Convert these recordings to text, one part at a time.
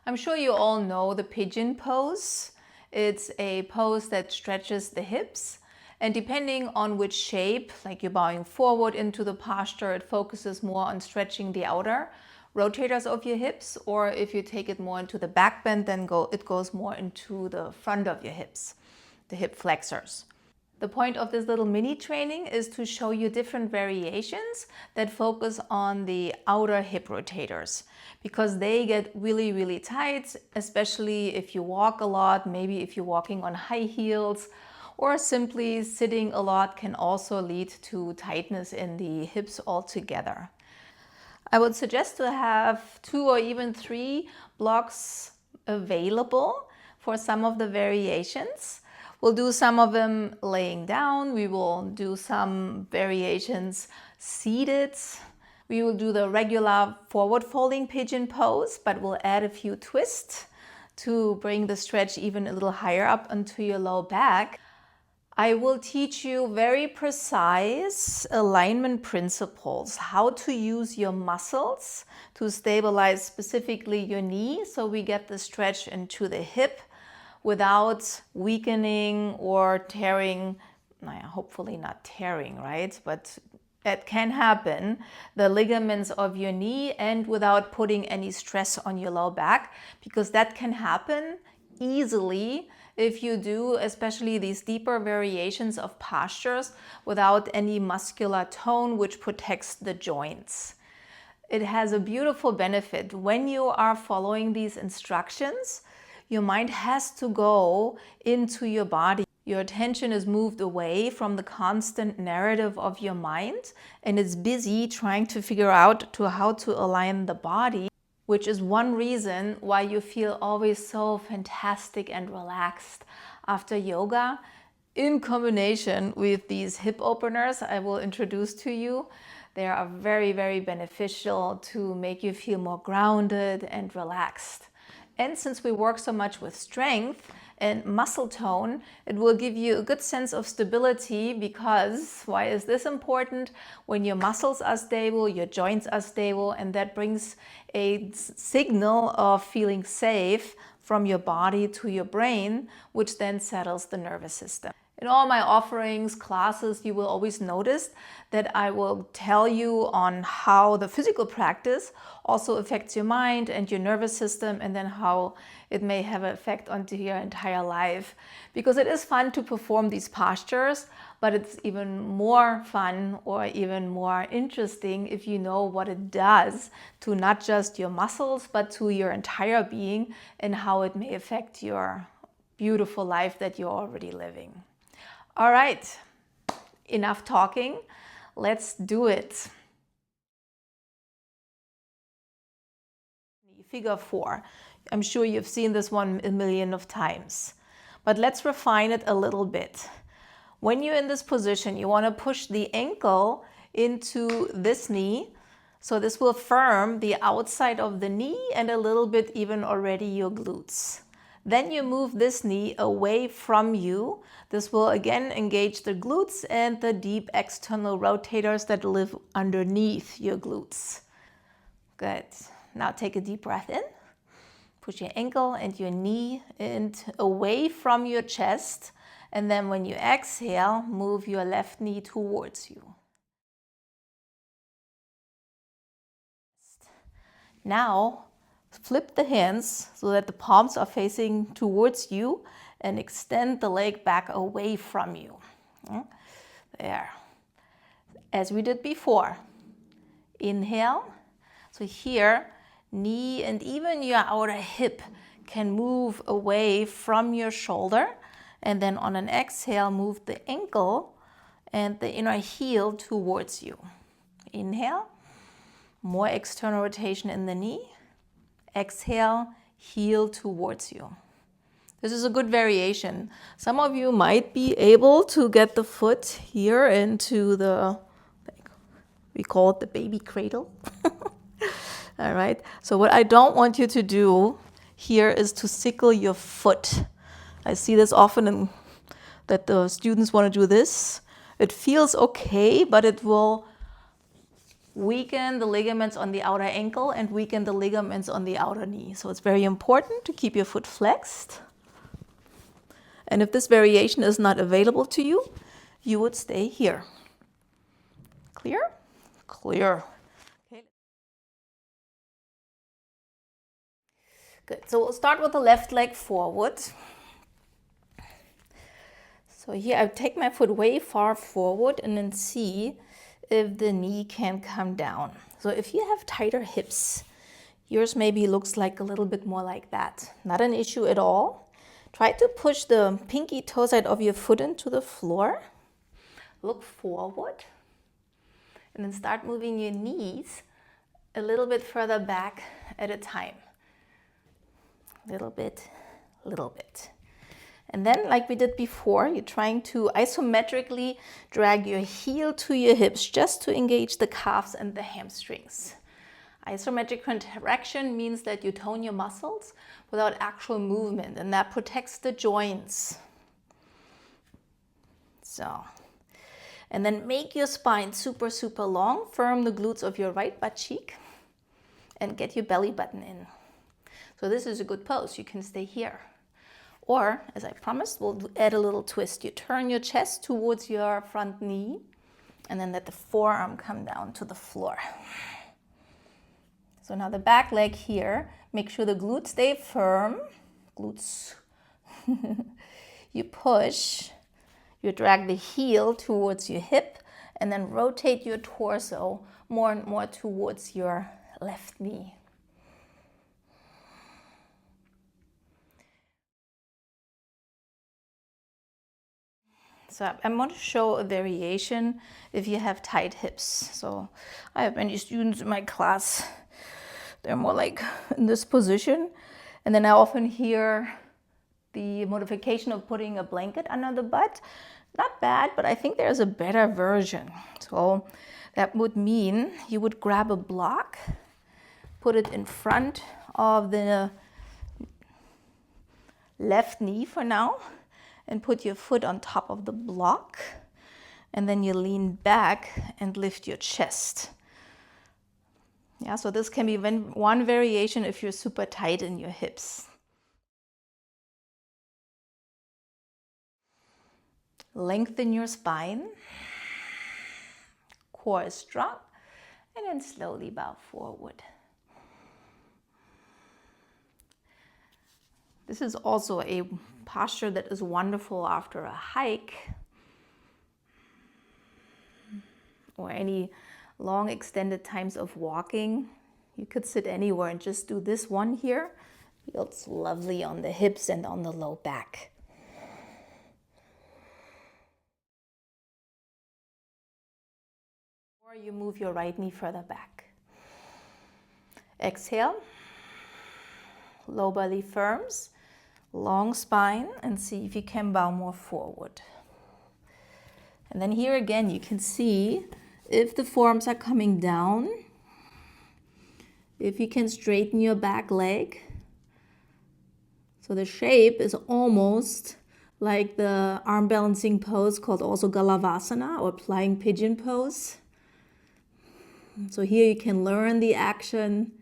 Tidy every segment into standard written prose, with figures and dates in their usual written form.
I'm sure you all know the pigeon pose. It's a pose that stretches the hips, and depending on which shape, like you're bowing forward into the posture, it focuses more on stretching the outer rotators of your hips, or if you take it more into the back bend, then it goes more into the front of your hips, the hip flexors. The point of this little mini training is to show you different variations that focus on the outer hip rotators, because they get really, really tight, especially if you walk a lot, maybe if you're walking on high heels, or simply sitting a lot can also lead to tightness in the hips altogether. I would suggest to have 2 or even 3 blocks available for some of the variations. We'll do some of them laying down. We will do some variations seated. We will do the regular forward folding pigeon pose, but we'll add a few twists to bring the stretch even a little higher up onto your low back. I will teach you very precise alignment principles, how to use your muscles to stabilize specifically your knee so we get the stretch into the hip without weakening or tearing, hopefully not tearing, right? But it can happen, the ligaments of your knee, and without putting any stress on your low back, because that can happen easily if you do, especially these deeper variations of postures without any muscular tone which protects the joints. It has a beautiful benefit. When you are following these instructions, your mind has to go into your body. Your attention is moved away from the constant narrative of your mind, and it's busy trying to figure out how to align the body, which is one reason why you feel always so fantastic and relaxed after yoga, in combination with these hip openers I will introduce to you. They are very, very beneficial to make you feel more grounded and relaxed. And since we work so much with strength and muscle tone, it will give you a good sense of stability, because why is this important? When your muscles are stable, your joints are stable, and that brings a signal of feeling safe from your body to your brain, which then settles the nervous system. In all my offerings, classes, you will always notice that I will tell you on how the physical practice also affects your mind and your nervous system, and then how it may have an effect onto your entire life. Because it is fun to perform these postures, but it's even more fun or even more interesting if you know what it does to not just your muscles, but to your entire being, and how it may affect your beautiful life that you're already living. All right, enough talking. Let's do it. Figure 4. I'm sure you've seen this one a million of times, but let's refine it a little bit. When you're in this position, you want to push the ankle into this knee. So this will firm the outside of the knee and a little bit even already your glutes. Then you move this knee away from you. This will again engage the glutes and the deep external rotators that live underneath your glutes. Good. Now take a deep breath in. Push your ankle and your knee away from your chest. And then when you exhale, move your left knee towards you. Now, flip the hands so that the palms are facing towards you, and extend the leg back away from you. There. As we did before. Inhale. So here, knee and even your outer hip can move away from your shoulder. And then on an exhale, move the ankle and the inner heel towards you. Inhale. More external rotation in the knee. Exhale, heel towards you. This is a good variation. Some of you might be able to get the foot here into the, we call it the baby cradle. All right. So what I don't want you to do here is to sickle your foot. I see this often that the students want to do this. It feels okay, but it will weaken the ligaments on the outer ankle and weaken the ligaments on the outer knee. So it's very important to keep your foot flexed. And if this variation is not available to you, you would stay here. Clear? Clear. Okay. Good. So we'll start with the left leg forward. So here I take my foot way far forward and then see if the knee can come down. So if you have tighter hips, yours maybe looks like a little bit more like that. Not an issue at all. Try to push the pinky toe side of your foot into the floor. Look forward. And then start moving your knees a little bit further back at a time. Little bit, little bit. And then, like we did before, you're trying to isometrically drag your heel to your hips just to engage the calves and the hamstrings. Isometric contraction means that you tone your muscles without actual movement, and that protects the joints. So, and then make your spine super, super long. Firm the glutes of your right butt cheek and get your belly button in. So this is a good pose. You can stay here. Or, as I promised, we'll add a little twist. You turn your chest towards your front knee and then let the forearm come down to the floor. So now the back leg here, make sure the glutes stay firm. Glutes. You push, you drag the heel towards your hip and then rotate your torso more and more towards your left knee. So I'm going to show a variation if you have tight hips. So I have many students in my class. They're more like in this position. And then I often hear the modification of putting a blanket under the butt. Not bad, but I think there's a better version. So that would mean you would grab a block, put it in front of the left knee for now, and put your foot on top of the block, and then you lean back and lift your chest. Yeah, so this can be one variation if you're super tight in your hips. Lengthen your spine, core is strong, and then slowly bow forward. This is also a posture that is wonderful after a hike or any long extended times of walking. You could sit anywhere and just do this one here. Feels lovely on the hips and on the low back. Or you move your right knee further back. Exhale. Low belly firms. Long spine, and see if you can bow more forward. And then here again, you can see if the forearms are coming down, if you can straighten your back leg. So the shape is almost like the arm balancing pose called also Galavasana or flying pigeon pose. So here you can learn the action.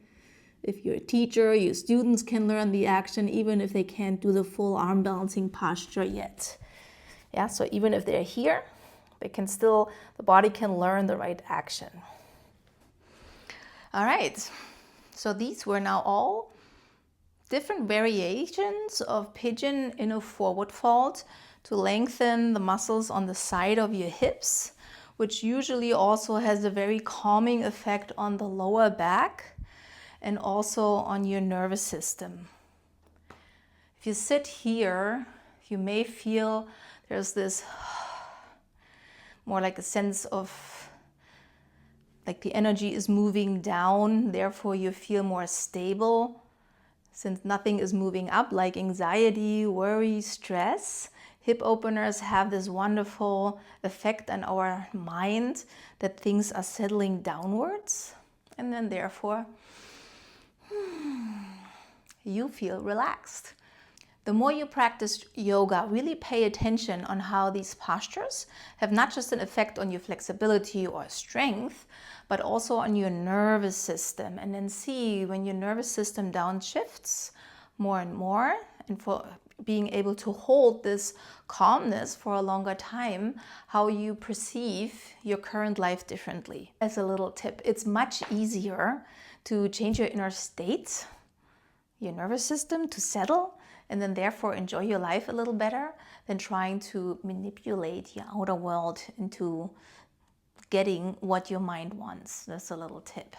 If you're a teacher, your students can learn the action even if they can't do the full arm balancing posture yet. Yeah, so even if they're here, they can still, the body can learn the right action. All right, so these were now all different variations of pigeon in a forward fold to lengthen the muscles on the side of your hips, which usually also has a very calming effect on the lower back and also on your nervous system. If you sit here, you may feel there's this more like a sense of like the energy is moving down, therefore you feel more stable. Since nothing is moving up, like anxiety, worry, stress, hip openers have this wonderful effect on our mind that things are settling downwards, and then therefore you feel relaxed. The more you practice yoga, really pay attention on how these postures have not just an effect on your flexibility or strength, but also on your nervous system. And then see when your nervous system downshifts more and more, and for being able to hold this calmness for a longer time, how you perceive your current life differently. As a little tip, it's much easier to change your inner state, your nervous system to settle, and then therefore enjoy your life a little better than trying to manipulate your outer world into getting what your mind wants. That's a little tip.